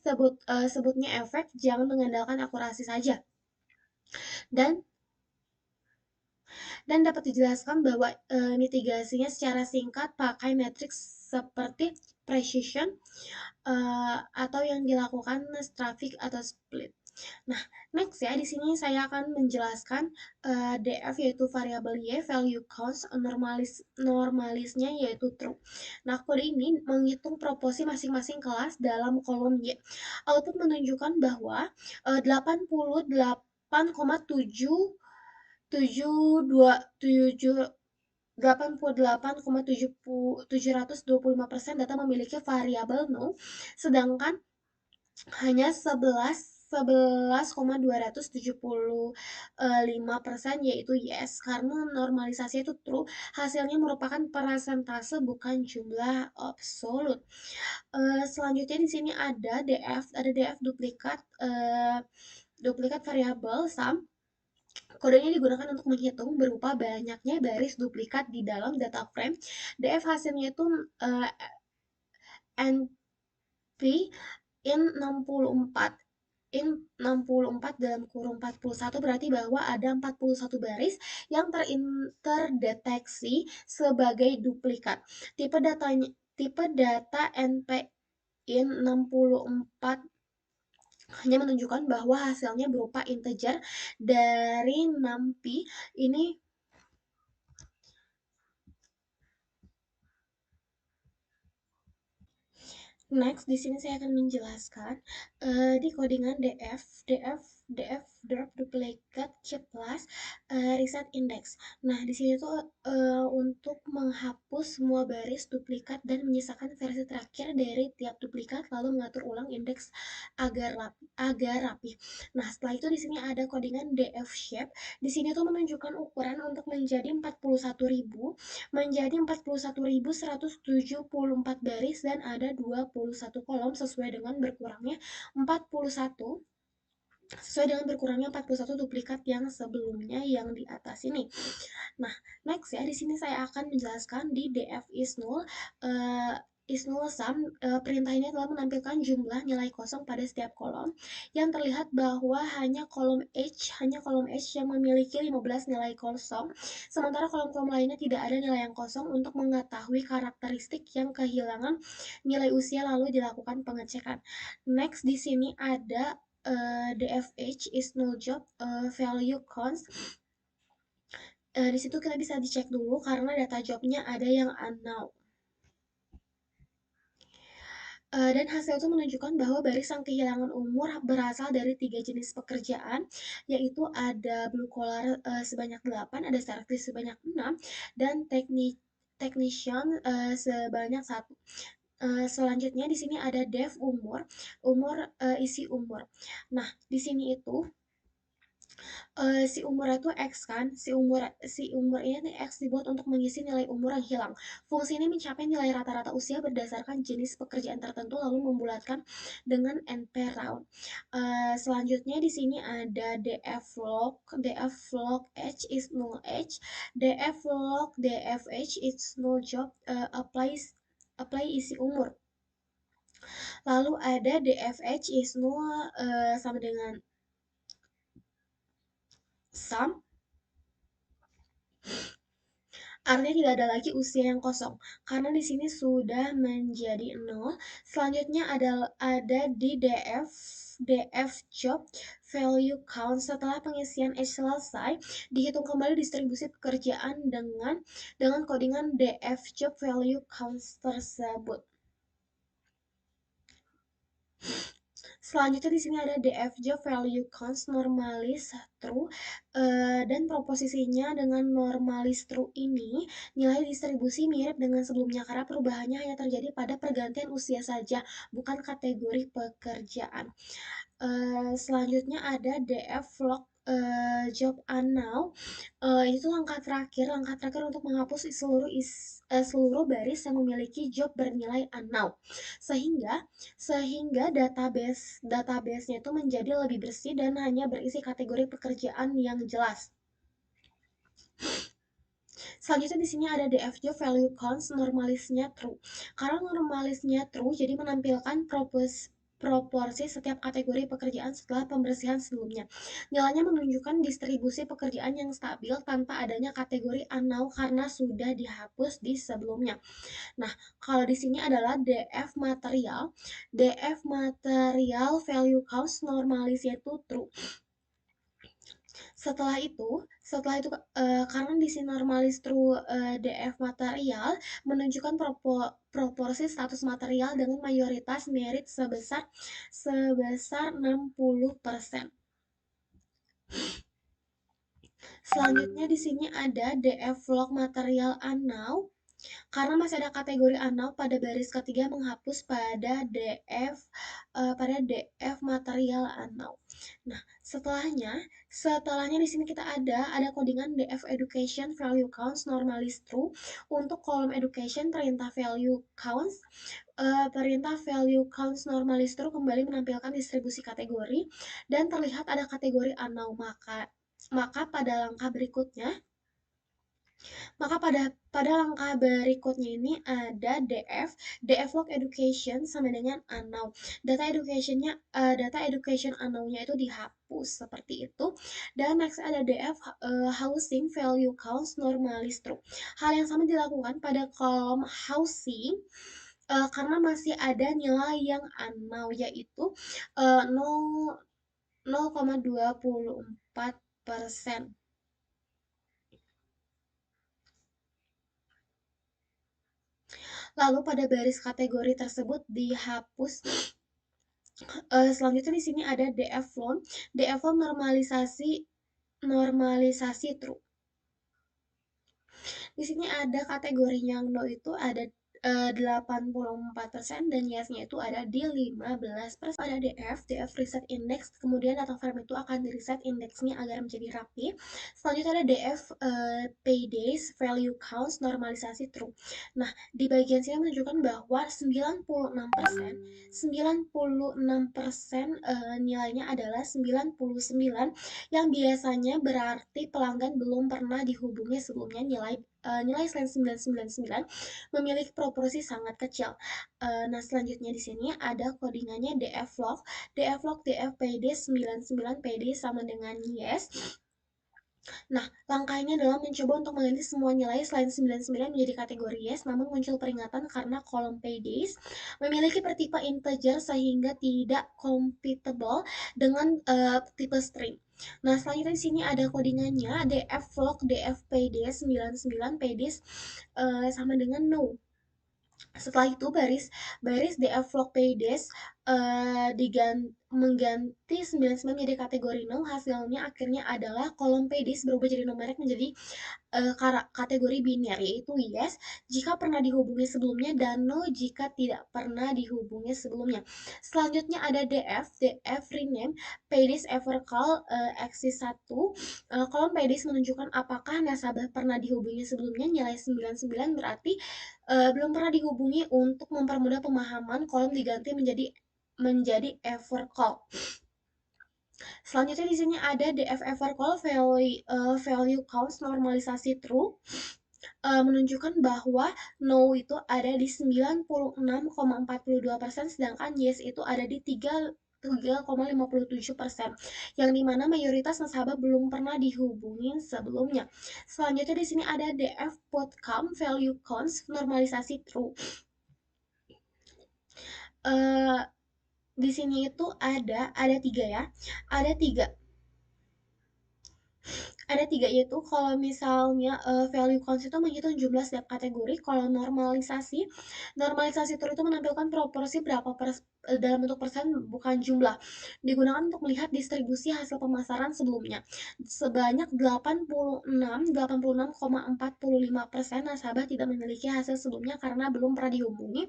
sebutnya efek, jangan mengandalkan akurasi saja. Dan dapat dijelaskan bahwa mitigasinya secara singkat pakai matriks seperti precision atau yang dilakukan stratific atau split. Nah, next ya, di sini saya akan menjelaskan DF, yaitu variabel Y, value counts, normalisnya yaitu true. Nah, kode ini menghitung proporsi masing-masing kelas dalam kolom Y. Output menunjukkan bahwa 88,725% data memiliki variabel no, sedangkan hanya 11,275% yaitu yes. Karena normalisasi itu true, hasilnya merupakan persentase bukan jumlah absolut. Selanjutnya di sini ada DF duplikat variabel sum. Kodenya digunakan untuk menghitung berupa banyaknya baris duplikat di dalam data frame. DF hasilnya itu NP in 64 dalam kurung 41, berarti bahwa ada 41 baris yang terdeteksi sebagai duplikat. Tipe data NP in 64 hanya menunjukkan bahwa hasilnya berupa integer dari 6pi. Ini next, di sini saya akan menjelaskan di codingan DF drop duplicate keep plus reset index. Nah, di sini tuh untuk menghapus semua baris duplikat dan menyisakan versi terakhir dari tiap duplikat, lalu mengatur ulang indeks agar rapi. Nah, setelah itu di sini ada codingan DF shape. Di sini tuh menunjukkan ukuran untuk menjadi 41.000 menjadi 41.174 baris dan ada 21 kolom sesuai dengan berkurangnya 41 duplikat yang sebelumnya yang di atas ini. Nah, next ya, di sini saya akan menjelaskan di DF is null. Is null sum, perintah ini telah menampilkan jumlah nilai kosong pada setiap kolom, yang terlihat bahwa hanya kolom H yang memiliki 15 nilai kosong, sementara kolom-kolom lainnya tidak ada nilai yang kosong. Untuk mengetahui karakteristik yang kehilangan nilai usia, lalu dilakukan pengecekan. Next, di sini ada DFH is null job value const. Di situ kita bisa dicek dulu karena data jobnya ada yang unknown. Dan hasil itu menunjukkan bahwa barisan kehilangan umur berasal dari 3 jenis pekerjaan, yaitu ada blue collar sebanyak 8, ada service sebanyak 6, dan technician sebanyak 1. Selanjutnya di sini ada dev umur, isi umur. Nah, di sini itu si umur itu X kan, si umur ini nih X dibuat untuk mengisi nilai umur yang hilang. Fungsi ini mencapai nilai rata-rata usia berdasarkan jenis pekerjaan tertentu lalu membulatkan dengan NP round. Selanjutnya di sini ada df log H is null H, df H is null job, apply isi umur. Lalu ada dfh is null sama dengan sum, artinya tidak ada lagi usia yang kosong karena di sini sudah menjadi 0. Selanjutnya ada di df job value count. Setelah pengisian H selesai, dihitung kembali distribusi pekerjaan dengan codingan df job value count tersebut. Selanjutnya di sini ada df job value counts normalis true, dan proposisinya dengan normalis true ini nilai distribusi mirip dengan sebelumnya karena perubahannya hanya terjadi pada pergantian usia saja, bukan kategori pekerjaan. Selanjutnya ada df log job unknown. Itu langkah terakhir untuk menghapus seluruh baris yang memiliki job bernilai unknown, sehingga database-nya itu menjadi lebih bersih dan hanya berisi kategori pekerjaan yang jelas. Selanjutnya di sini ada df job value counts normalisnya true. Karena normalisnya true, jadi menampilkan proporsi setiap kategori pekerjaan setelah pembersihan sebelumnya. Nilainya menunjukkan distribusi pekerjaan yang stabil tanpa adanya kategori unknown karena sudah dihapus di sebelumnya. Nah, kalau di sini adalah df material value counts normalisnya itu true. Setelah itu karena di sini normalis true, df material menunjukkan proporsi status material dengan mayoritas merit sebesar 60%. Selanjutnya di sini ada df log material unknown. Karena masih ada kategori unknown pada baris ketiga menghapus pada df material unknown. Nah, setelahnya di sini kita ada codingan df education value counts normalis true. Untuk kolom education perintah value counts normalis true kembali menampilkan distribusi kategori dan terlihat ada kategori unknown. Maka pada langkah berikutnya ini ada df log education sama dengan unknown. Data education unknown-nya itu dihapus seperti itu. Dan next ada df housing value counts normalis true. Hal yang sama dilakukan pada kolom housing karena masih ada nilai yang unknown, yaitu 0,24%. Lalu pada baris kategori tersebut dihapus. Selanjutnya di sini ada df loan normalisasi true. Di sini ada kategorinya no itu ada 84% dan yes-nya itu ada di 15%. Ada df reset index, kemudian data frame itu akan di reset indeksnya agar menjadi rapi. Selanjutnya ada df paydays value counts normalisasi true. Nah, di bagian sini menunjukkan bahwa 96% nilainya adalah 99, yang biasanya berarti pelanggan belum pernah dihubungi sebelumnya. Nilai selain 999 memiliki proporsi sangat kecil. Nah, selanjutnya di sini ada codingannya df log df pd 99 pd sama dengan yes. Nah, langkah ini adalah mencoba untuk mengganti semua nilai selain 99 menjadi kategori yes, namun muncul peringatan karena kolom paydays memiliki pertipe integer sehingga tidak compatible dengan tipe string. Nah, selanjutnya di sini ada codingannya df log df paydays 99 paydays sama dengan no. Setelah itu baris baris DF Vlog Pages mengganti 99 menjadi kategori null. Hasilnya akhirnya adalah kolom pages berubah jadi numerik menjadi kategori biner, yaitu yes jika pernah dihubungi sebelumnya dan no jika tidak pernah dihubungi sebelumnya. Selanjutnya ada DF rename pages ever call axis 1. Kolom pages menunjukkan apakah nasabah pernah dihubungi sebelumnya. Nilai 99 berarti belum pernah dihubungi. Untuk mempermudah pemahaman, kolom diganti menjadi ever call. Selanjutnya di sini ada DF ever call value counts normalisasi true, menunjukkan bahwa no itu ada di 96,42%, sedangkan yes itu ada di 3,57%, yang dimana mayoritas nasabah belum pernah dihubungin sebelumnya. Selanjutnya di sini ada DF outcome value counts normalisasi true. Eh, di sini itu ada tiga ya, ada tiga ada tiga, yaitu kalau misalnya value counts itu menghitung jumlah setiap kategori. Kalau normalisasi tour itu menampilkan proporsi dalam bentuk persen bukan jumlah, digunakan untuk melihat distribusi hasil pemasaran sebelumnya. Sebanyak 86,45% nasabah tidak memiliki hasil sebelumnya karena belum pernah dihubungi.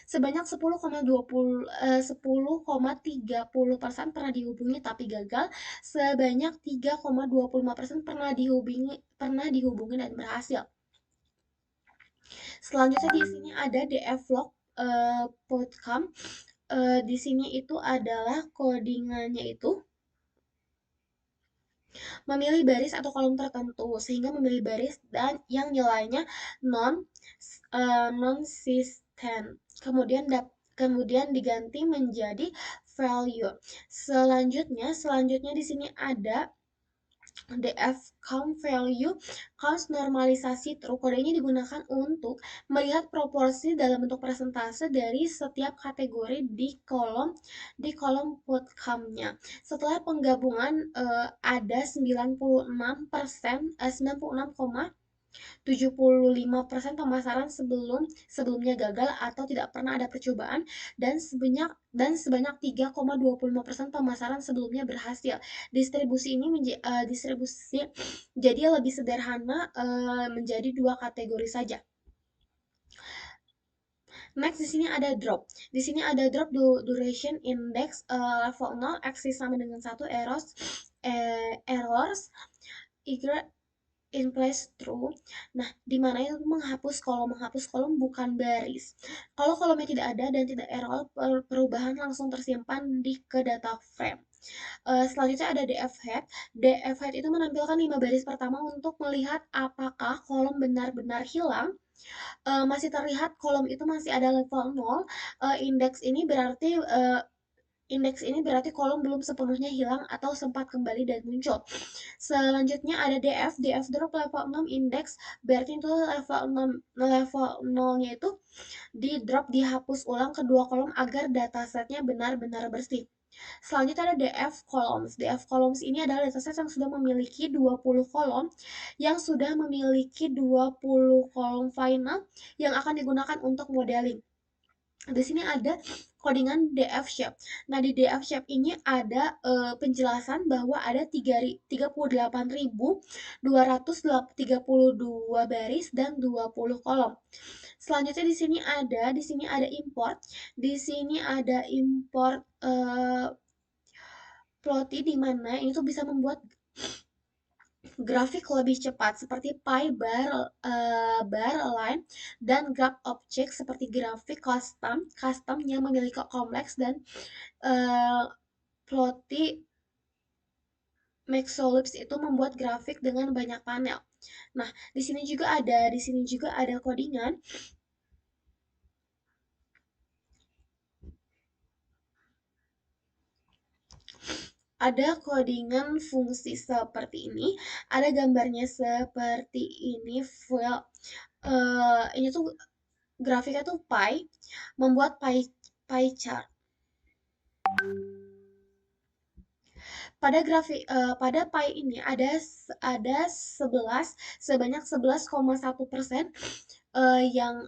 Sebanyak 10,30% pernah dihubungi tapi gagal. Sebanyak 3,25% pernah dihubungi dan berhasil. Selanjutnya di sini ada DF Vlog Podcast. Di sini itu adalah codingannya itu memilih baris atau kolom tertentu, sehingga memilih baris dan yang nilainya non-consistent. Kemudian diganti menjadi value. Selanjutnya di sini ada DF count value counts normalisasi true. Kode ini digunakan untuk melihat proporsi dalam bentuk persentase dari setiap kategori di kolom outcome-nya. Setelah penggabungan ada 96%, 96,75% pemasaran sebelumnya gagal atau tidak pernah ada percobaan, dan sebanyak 3,25% pemasaran sebelumnya berhasil. Distribusi jadi lebih sederhana, menjadi dua kategori saja. Next di sini ada drop. Di sini ada drop duration index level 0, axis sama dengan 1, errors equal in place true. Nah, di mana itu menghapus kolom bukan baris. Kalau kolomnya tidak ada dan tidak error, perubahan langsung tersimpan ke data frame. Selanjutnya ada DF head. DF head itu menampilkan 5 baris pertama untuk melihat apakah kolom benar-benar hilang. Masih terlihat kolom itu masih ada level 0. Indeks ini berarti kolom belum sepenuhnya hilang atau sempat kembali dan muncul. Selanjutnya ada DF drop level 6 indeks, berarti itu level 0-nya itu dihapus ulang kedua kolom agar datasetnya benar-benar bersih. Selanjutnya ada DF columns. DF columns ini adalah dataset yang sudah memiliki 20 kolom, yang sudah memiliki 20 kolom final yang akan digunakan untuk modeling. Di sini ada codingan DF shape. Nah, di DF shape ini ada penjelasan bahwa ada 38.232 baris dan 20 kolom. Selanjutnya di sini ada import. Di sini ada import plotty, di mana ini tuh bisa membuat grafik lebih cepat seperti pie bar line, dan graph object seperti grafik custom yang memiliki kompleks, dan plotty Maxolips itu membuat grafik dengan banyak panel. Nah, di sini juga ada codingan. Ada codingan fungsi seperti ini, ada gambarnya seperti ini. Ini tuh grafiknya tuh pie, membuat pie chart. Pada pie ini ada sebanyak 11,1% yang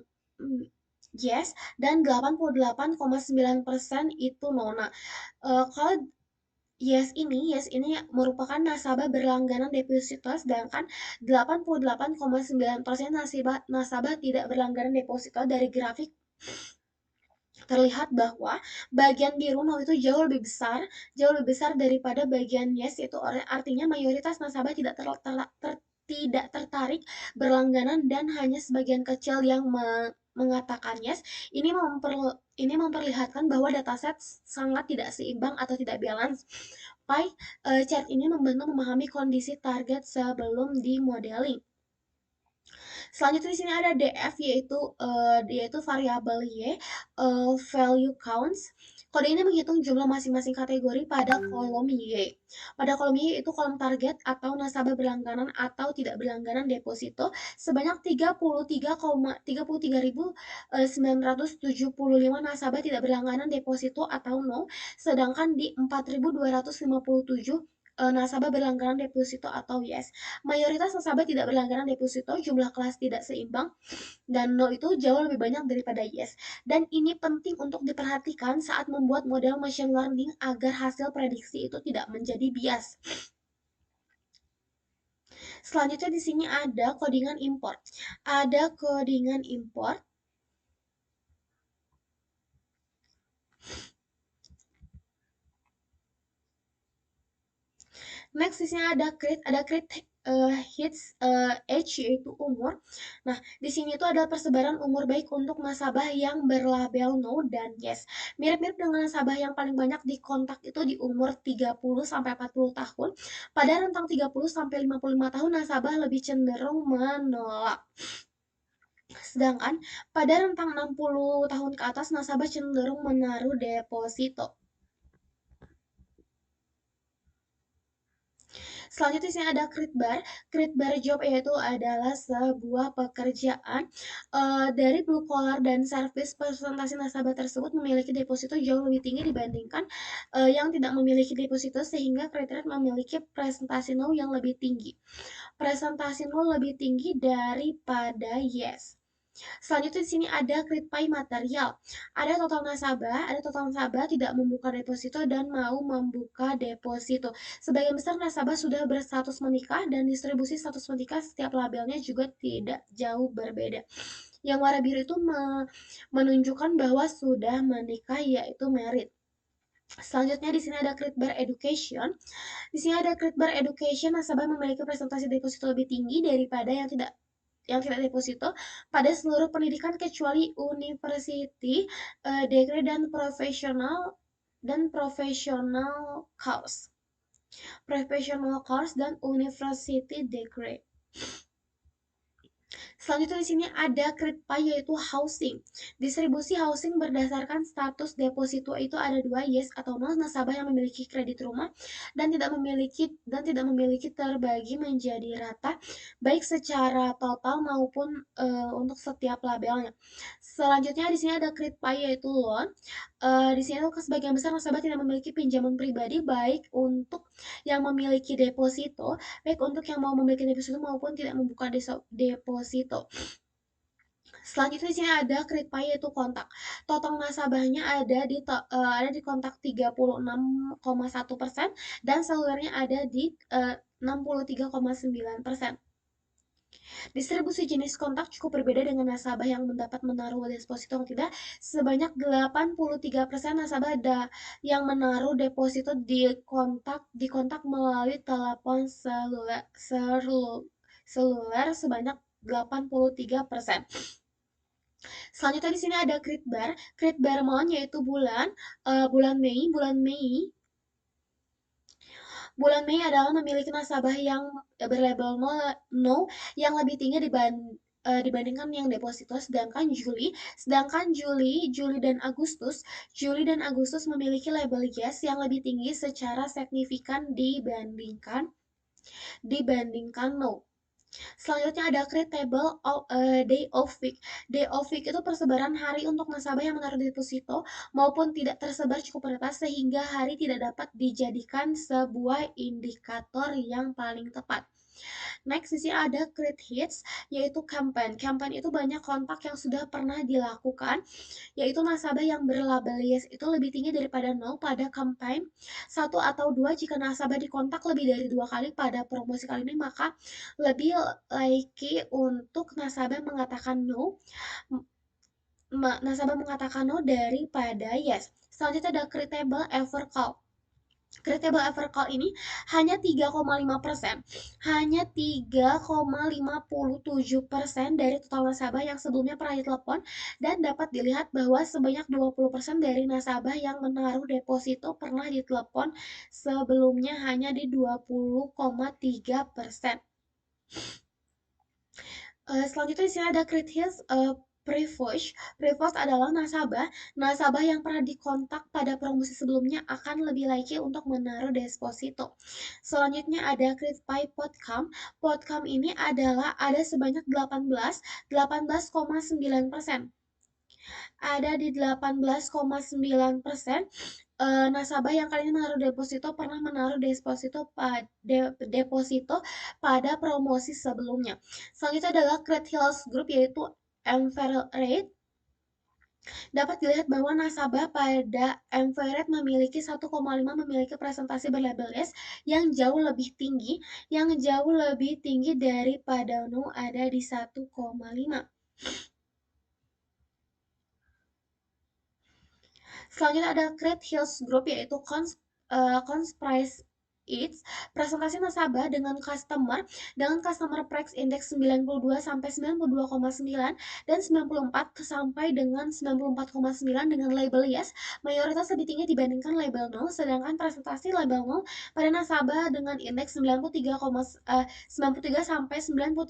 yes, dan 88,9% itu no. Nah, kalau yes ini merupakan nasabah berlangganan deposito, sedangkan 88,9% nasabah tidak berlangganan deposito. Dari grafik terlihat bahwa bagian biru no itu jauh lebih besar daripada bagian yes, itu artinya mayoritas nasabah tidak tertarik berlangganan dan hanya sebagian kecil yang mengatakan yes. Ini memperlihatkan bahwa dataset sangat tidak seimbang atau tidak balance. Pie chart ini membantu memahami kondisi target sebelum di modeling. Selanjutnya di sini ada DF, yaitu variabel Y, value counts. Kode ini menghitung jumlah masing-masing kategori pada kolom Y. Pada kolom Y itu kolom target atau nasabah berlangganan atau tidak berlangganan deposito sebanyak 33.975 nasabah tidak berlangganan deposito atau no, sedangkan di 4.257 nasabah berlangganan deposito atau yes. Mayoritas nasabah tidak berlangganan deposito, jumlah kelas tidak seimbang, dan no itu jauh lebih banyak daripada yes. Dan ini penting untuk diperhatikan saat membuat model machine learning agar hasil prediksi itu tidak menjadi bias. Selanjutnya di sini ada codingan import. Ada codingan import. Next di sini ada create hits age, yaitu umur. Nah, di sini itu ada persebaran umur baik untuk nasabah yang berlabel no dan yes. Mirip-mirip dengan nasabah yang paling banyak di kontak itu di umur 30 sampai 40 tahun. Pada rentang 30 sampai 55 tahun nasabah lebih cenderung menolak. Sedangkan pada rentang 60 tahun ke atas nasabah cenderung menaruh deposito. Selanjutnya di sini ada create bar. Create bar job yaitu adalah sebuah pekerjaan. Dari blue collar dan service, presentasi nasabah tersebut memiliki deposito jauh lebih tinggi dibandingkan yang tidak memiliki deposito, sehingga kriteria memiliki presentasi no yang lebih tinggi. Presentasi no lebih tinggi daripada yes. Selanjutnya di sini ada pay material. Ada total nasabah tidak membuka deposito dan mau membuka deposito. Sebagian besar nasabah sudah berstatus menikah dan distribusi status menikah setiap labelnya juga tidak jauh berbeda. Yang warna biru itu menunjukkan bahwa sudah menikah, yaitu married. Selanjutnya di sini ada create bar education. Di sini ada create bar education, nasabah memiliki presentasi deposito lebih tinggi daripada yang tidak deposito pada seluruh pendidikan kecuali university, degree dan professional course. Professional course dan university degree. Selanjutnya di sini ada CredPay, yaitu housing. Distribusi housing berdasarkan status deposito itu ada dua, yes atau no. Nasabah yang memiliki kredit rumah dan tidak memiliki terbagi menjadi rata baik secara total maupun untuk setiap labelnya. Selanjutnya di sini ada CredPay, yaitu loan. Di sini tuh sebagian besar nasabah tidak memiliki pinjaman pribadi baik untuk yang memiliki deposito, baik untuk yang mau memiliki deposito maupun tidak membuka deposito. Selanjutnya di sini ada CredPay, yaitu kontak. Total nasabahnya ada di kontak 36,1% dan selulernya ada di 63,9%. Distribusi jenis kontak cukup berbeda dengan nasabah yang mendapat menaruh deposito yang tidak. Sebanyak 83% nasabah yang menaruh deposito di kontak melalui telepon seluler sebanyak 83%. Selanjutnya di sini ada create bar month, yaitu bulan Mei. Bulan Mei adalah memiliki nasabah yang berlabel no yang lebih tinggi dibandingkan yang deposito. Juli dan Agustus memiliki label yes yang lebih tinggi secara signifikan dibandingkan no. Selanjutnya ada create table day of week. Day of week itu persebaran hari untuk nasabah yang menaruh deposito maupun tidak tersebar cukup merata sehingga hari tidak dapat dijadikan sebuah indikator yang paling tepat. Next, di sini ada create hits, yaitu campaign. Campaign itu banyak kontak yang sudah pernah dilakukan, yaitu nasabah yang berlabel yes itu lebih tinggi daripada 0 pada campaign 1 atau 2. Jika nasabah dikontak lebih dari 2 kali pada promosi kali ini, maka lebih likely untuk nasabah mengatakan no daripada yes. Selanjutnya ada creatable ever call. Creatable ever call ini hanya 3,5%. Hanya 3,57% dari total nasabah yang sebelumnya pernah ditelepon, dan dapat dilihat bahwa sebanyak 20% dari nasabah yang menaruh deposito pernah ditelepon sebelumnya hanya di 20,3%. Selanjutnya di sini ada Critics Prevost. Prevost adalah nasabah yang pernah dikontak pada promosi sebelumnya akan lebih likely untuk menaruh deposito. Selanjutnya ada Critpay Podcam. Podcam ini ada sebanyak 18,9%. Ada di 18,9%. Nasabah yang kali ini menaruh deposito pernah menaruh deposito pada promosi sebelumnya. Selanjutnya adalah Great Hills Group, yaitu Everrate. Dapat dilihat bahwa nasabah pada Everrate memiliki 1,5 memiliki presentasi berlabel yes yang jauh lebih tinggi daripada no, ada di 1,5. Selanjutnya ada Great Hills Group, yaitu Price Eats. Presentasi nasabah dengan customer price index 92 sampai 92,9 dan 94 sampai dengan 94,9 dengan label yes mayoritas lebih tinggi dibandingkan label no, sedangkan presentasi label no pada nasabah dengan indeks 93 sampai 93,9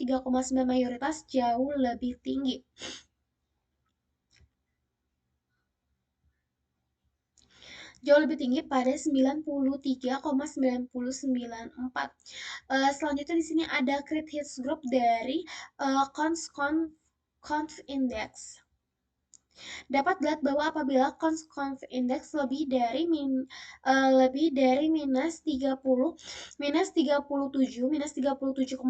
mayoritas jauh lebih tinggi. Jauh lebih tinggi pada 93,994. Selanjutnya di sini ada Crit Hits Group dari Conf Index. Dapat dilihat bahwa apabila Conf Index lebih dari minus 37,5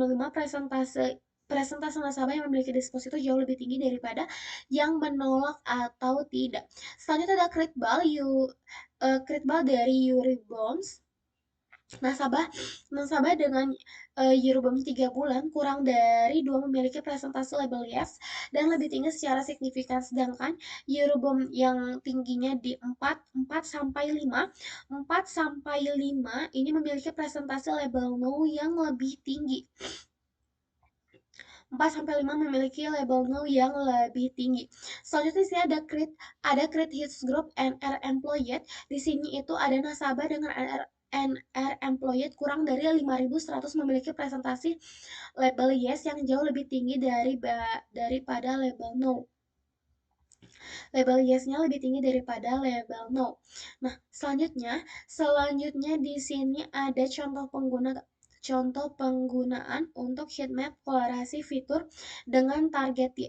presentase nasabah yang memiliki deposito jauh lebih tinggi daripada yang menolak atau tidak. Selanjutnya ada Critbal dari Eurobonds. Nasabah dengan Eurobonds 3 bulan kurang dari 2 memiliki presentasi label yes dan lebih tinggi secara signifikan, sedangkan Eurobond yang tingginya di 4 sampai 5 ini memiliki presentasi label no yang lebih tinggi. 4-5 memiliki label no yang lebih tinggi. Selanjutnya di sini ada Crit Hits Group NR Employed. Di sini itu ada nasabah dengan NR Employed kurang dari 5.100 memiliki presentasi label yes yang jauh lebih tinggi daripada label no. Label yes-nya lebih tinggi daripada label no. Nah, selanjutnya di sini ada contoh penggunaan untuk heatmap kolerasi fitur dengan target Y.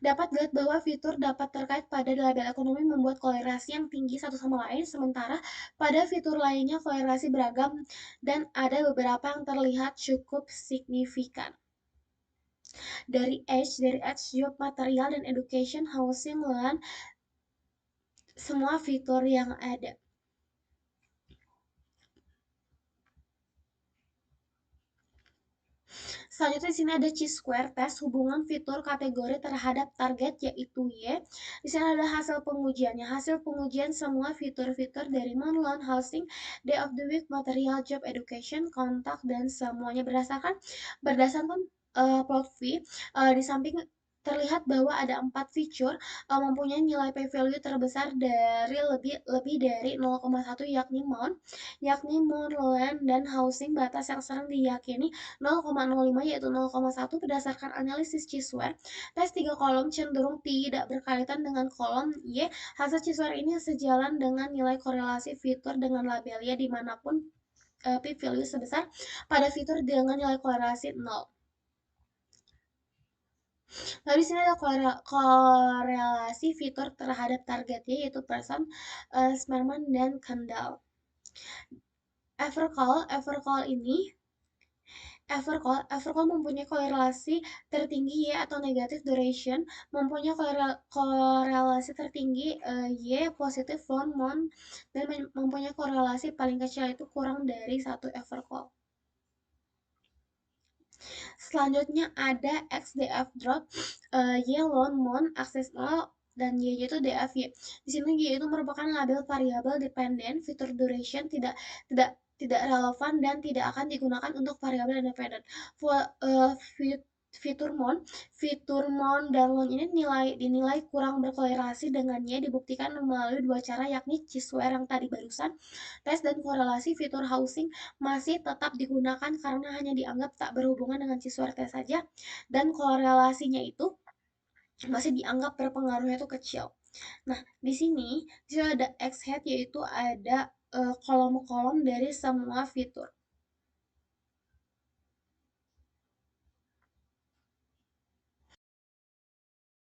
Dapat dilihat bahwa fitur dapat terkait pada label ekonomi membuat kolerasi yang tinggi satu sama lain, sementara pada fitur lainnya kolerasi beragam dan ada beberapa yang terlihat cukup signifikan. Dari age, job, material, dan education, housing, land, semua fitur yang ada. Selanjutnya di sini ada Chi-square test hubungan fitur kategori terhadap target, yaitu Y. Di sini ada hasil pengujiannya. Hasil pengujian semua fitur-fitur dari non-loan, housing, day of the week, material, job, education, kontak, dan semuanya berdasarkan plot fee. Di samping terlihat bahwa ada 4 fitur mempunyai nilai P value terbesar dari lebih dari 0,1, yakni mount, land, dan housing. Batas yang sering diyakini 0,05 yaitu 0,1 berdasarkan analisis Chi-square. Tes 3 kolom cenderung tidak berkaitan dengan kolom Y. Hasil Chi-square ini sejalan dengan nilai korelasi fitur dengan labelnya dimanapun p-value sebesar pada fitur dengan nilai korelasi 0. Lalu di sini ada korelasi fitur terhadap targetnya, yaitu Person, Smerman, dan Kendall. Evercall ini Evercall mempunyai korelasi tertinggi Y atau negatif duration, mempunyai korelasi tertinggi Y positif long month, dan mempunyai korelasi paling kecil itu kurang dari 1 Evercall. Selanjutnya ada XDF drop, Y long month, akses 0, dan Y itu DFY. Di sini Y itu merupakan label variabel dependent, fitur duration tidak tidak relevan dan tidak akan digunakan untuk variabel independen. Fitur mon dan lon ini dinilai kurang berkorelasi dengannya dibuktikan melalui dua cara, yakni Chisware yang tadi barusan, tes dan korelasi. Fitur housing masih tetap digunakan karena hanya dianggap tak berhubungan dengan Chisware tes saja, dan korelasinya itu masih dianggap berpengaruhnya itu kecil. Nah, di sini ada X head, yaitu ada kolom-kolom dari semua fitur.